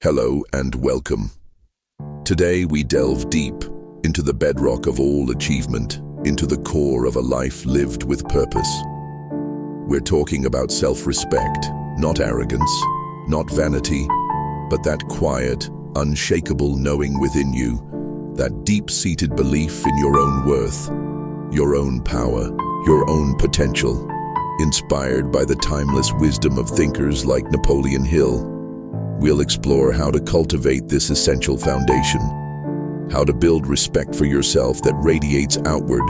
Hello and welcome. Today we delve deep into the bedrock of all achievement, into the core of a life lived with purpose. We're talking about self-respect, not arrogance, not vanity, but that quiet, unshakable knowing within you, that deep-seated belief in your own worth, your own power, your own potential, inspired by the timeless wisdom of thinkers like Napoleon Hill. We'll explore how to cultivate this essential foundation, how to build respect for yourself that radiates outward.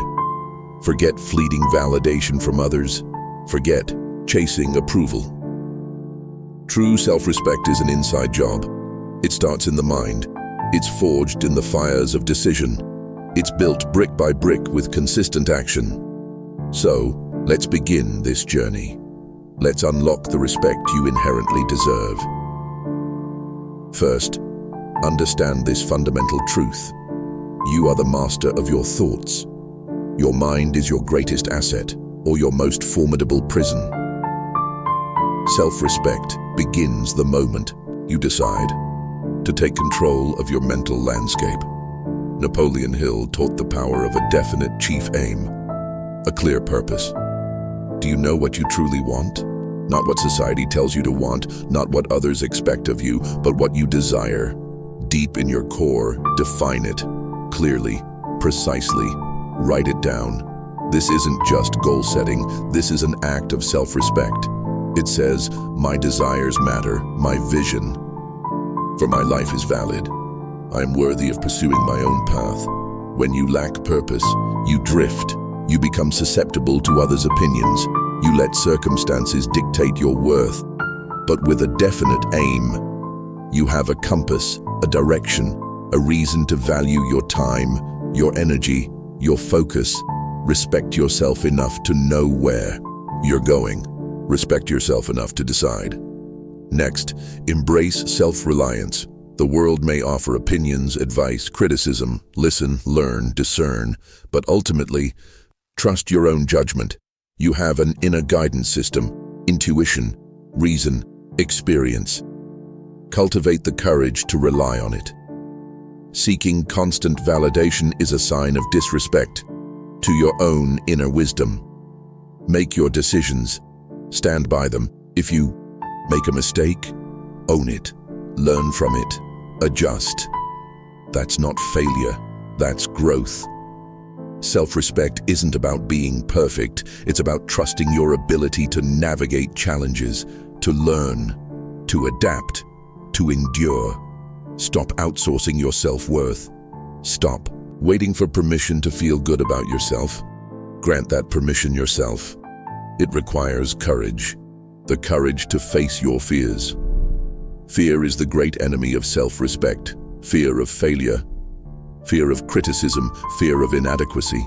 Forget fleeting validation from others. Forget chasing approval. True self-respect is an inside job. It starts in the mind. It's forged in the fires of decision. It's built brick by brick with consistent action. So, let's begin this journey. Let's unlock the respect you inherently deserve. First, understand this fundamental truth. You are the master of your thoughts. Your mind is your greatest asset or your most formidable prison. Self-respect begins the moment you decide to take control of your mental landscape. Napoleon Hill taught the power of a definite chief aim, a clear purpose. Do you know what you truly want? Not what society tells you to want, not what others expect of you, but what you desire. Deep in your core, define it clearly, precisely. Write it down. This isn't just goal setting, this is an act of self-respect. It says, my desires matter, my vision for my life is valid. I am worthy of pursuing my own path. When you lack purpose, you drift. You become susceptible to others' opinions. You let circumstances dictate your worth. But with a definite aim, you have a compass, a direction, a reason to value your time, your energy, your focus. Respect yourself enough to know where you're going. Respect yourself enough to decide. Next, embrace self-reliance. The world may offer opinions, advice, criticism. Listen, learn, discern, but ultimately, trust your own judgment. You have an inner guidance system, intuition, reason, experience. Cultivate the courage to rely on it. Seeking constant validation is a sign of disrespect to your own inner wisdom. Make your decisions. Stand by them. If you make a mistake, own it. Learn from it. Adjust. That's not failure. That's growth. Self-respect isn't about being perfect. It's about trusting your ability to navigate challenges, to learn, to adapt, to endure. Stop outsourcing your self-worth. Stop waiting for permission to feel good about yourself. Grant that permission yourself. It requires courage, the courage to face your fears. Fear is the great enemy of self-respect. Fear of failure, fear of criticism, fear of inadequacy.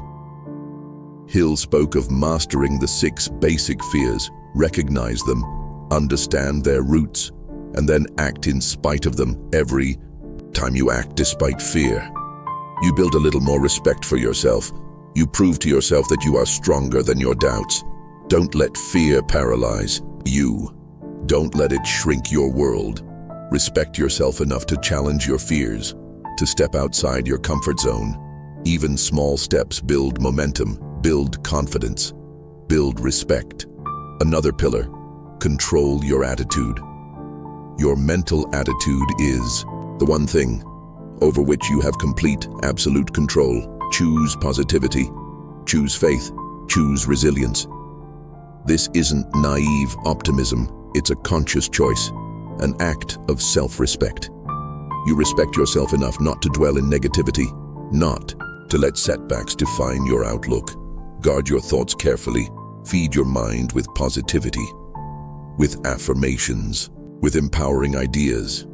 Hill spoke of mastering the 6 basic fears. Recognize them, understand their roots, and then act in spite of them. Every time you act despite fear, you build a little more respect for yourself. You prove to yourself that you are stronger than your doubts. Don't let fear paralyze you. Don't let it shrink your world. Respect yourself enough to challenge your fears, to step outside your comfort zone. Even small steps build momentum, build confidence, build respect. Another pillar, control your attitude. Your mental attitude is the one thing over which you have complete, absolute control. Choose positivity, choose faith, choose resilience. This isn't naive optimism, it's a conscious choice, an act of self-respect. You respect yourself enough not to dwell in negativity, not to let setbacks define your outlook. Guard your thoughts carefully, feed your mind with positivity, with affirmations, with empowering ideas.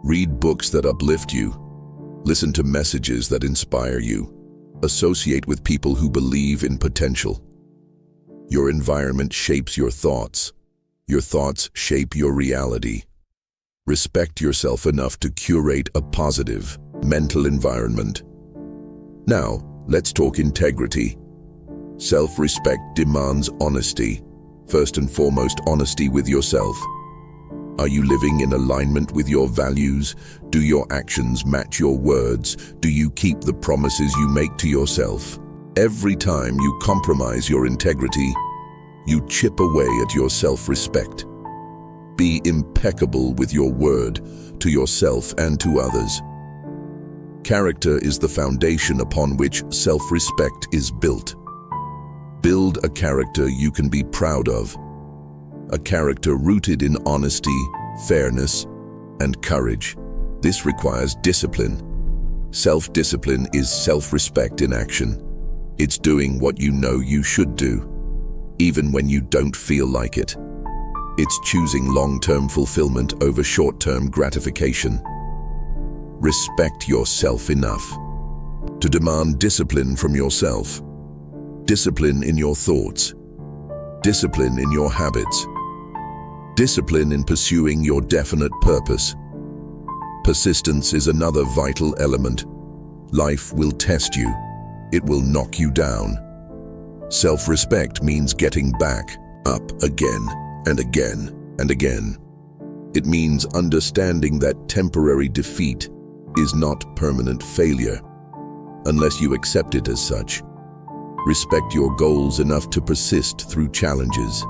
Read books that uplift you. Listen to messages that inspire you. Associate with people who believe in potential. Your environment shapes your thoughts. Your thoughts shape your reality. Respect yourself enough to curate a positive mental environment. Now, let's talk integrity. Self-respect demands honesty. First and foremost, honesty with yourself. Are you living in alignment with your values? Do your actions match your words? Do you keep the promises you make to yourself? Every time you compromise your integrity, you chip away at your self-respect. Be impeccable with your word to yourself and to others. Character is the foundation upon which self-respect is built. Build a character you can be proud of. A character rooted in honesty, fairness, and courage. This requires discipline. Self-discipline is self-respect in action. It's doing what you know you should do, even when you don't feel like it. It's choosing long-term fulfillment over short-term gratification. Respect yourself enough to demand discipline from yourself. Discipline in your thoughts. Discipline in your habits. Discipline in pursuing your definite purpose. Persistence is another vital element. Life will test you. It will knock you down. Self-respect means getting back up again and again and again. It means understanding that temporary defeat is not permanent failure, unless you accept it as such. Respect your goals enough to persist through challenges.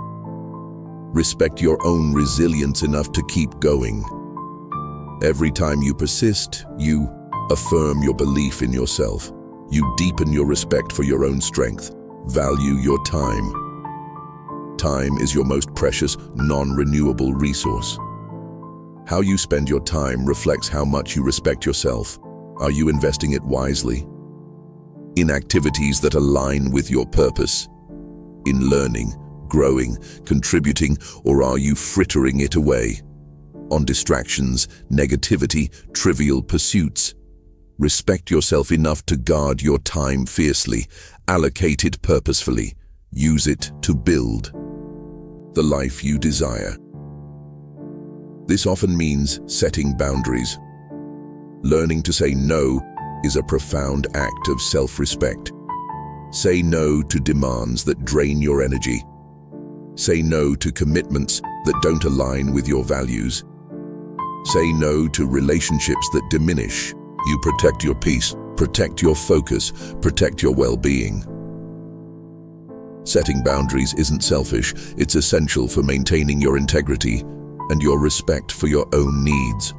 Respect your own resilience enough to keep going. Every time you persist, you affirm your belief in yourself. You deepen your respect for your own strength. Value your time. Time is your most precious, non-renewable resource. How you spend your time reflects how much you respect yourself. Are you investing it wisely? In activities that align with your purpose? In learning, growing, contributing, or are you frittering it away? On distractions, negativity, trivial pursuits? Respect yourself enough to guard your time fiercely, allocate it purposefully, use it to build the life you desire. This often means setting boundaries. Learning to say no is a profound act of self-respect. Say no to demands that drain your energy. Say no to commitments that don't align with your values. Say no to relationships that diminish. You protect your peace, protect your focus, protect your well-being. Setting boundaries isn't selfish, it's essential for maintaining your integrity and your respect for your own needs.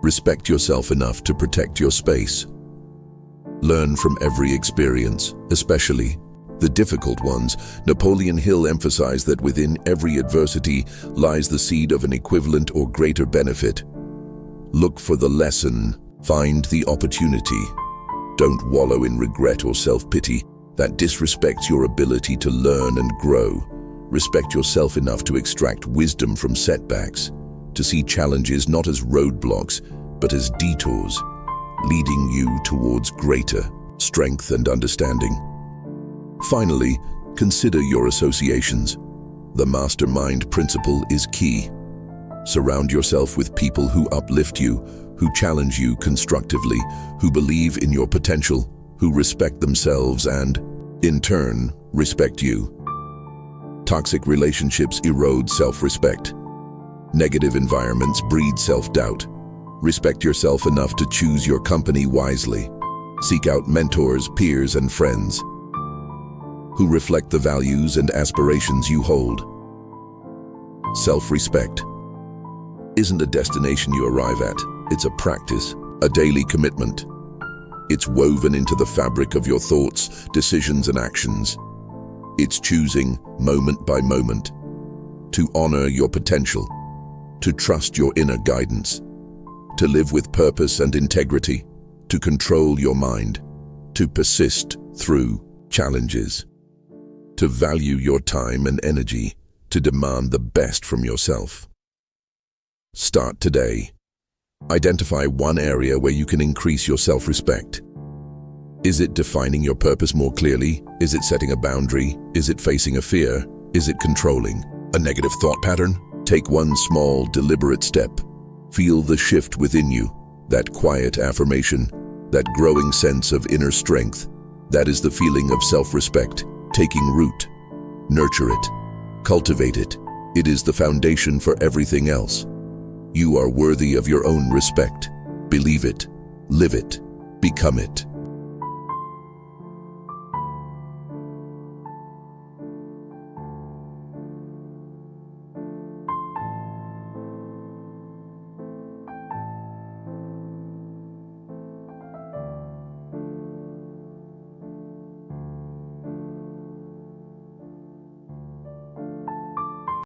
Respect yourself enough to protect your space. Learn from every experience, especially the difficult ones. Napoleon Hill emphasized that within every adversity lies the seed of an equivalent or greater benefit. Look for the lesson, find the opportunity. Don't wallow in regret or self-pity. That disrespects your ability to learn and grow. Respect yourself enough to extract wisdom from setbacks, to see challenges not as roadblocks, but as detours, leading you towards greater strength and understanding. Finally, consider your associations. The mastermind principle is key. Surround yourself with people who uplift you, who challenge you constructively, who believe in your potential, who respect themselves and, in turn, respect you. Toxic relationships erode self-respect. Negative environments breed self-doubt. Respect yourself enough to choose your company wisely. Seek out mentors, peers, and friends who reflect the values and aspirations you hold. Self-respect isn't a destination you arrive at. It's a practice, a daily commitment. It's woven into the fabric of your thoughts, decisions, and actions. It's choosing, moment by moment, to honor your potential, to trust your inner guidance, to live with purpose and integrity, to control your mind, to persist through challenges, to value your time and energy, to demand the best from yourself. Start today. Identify one area where you can increase your self-respect. Is it defining your purpose more clearly? Is it setting a boundary? Is it facing a fear? Is it controlling a negative thought pattern? Take one small, deliberate step. Feel the shift within you, that quiet affirmation, that growing sense of inner strength. That is the feeling of self-respect, taking root. Nurture it, cultivate it, It is the foundation for everything else. You are worthy of your own respect. Believe it, live it, become it.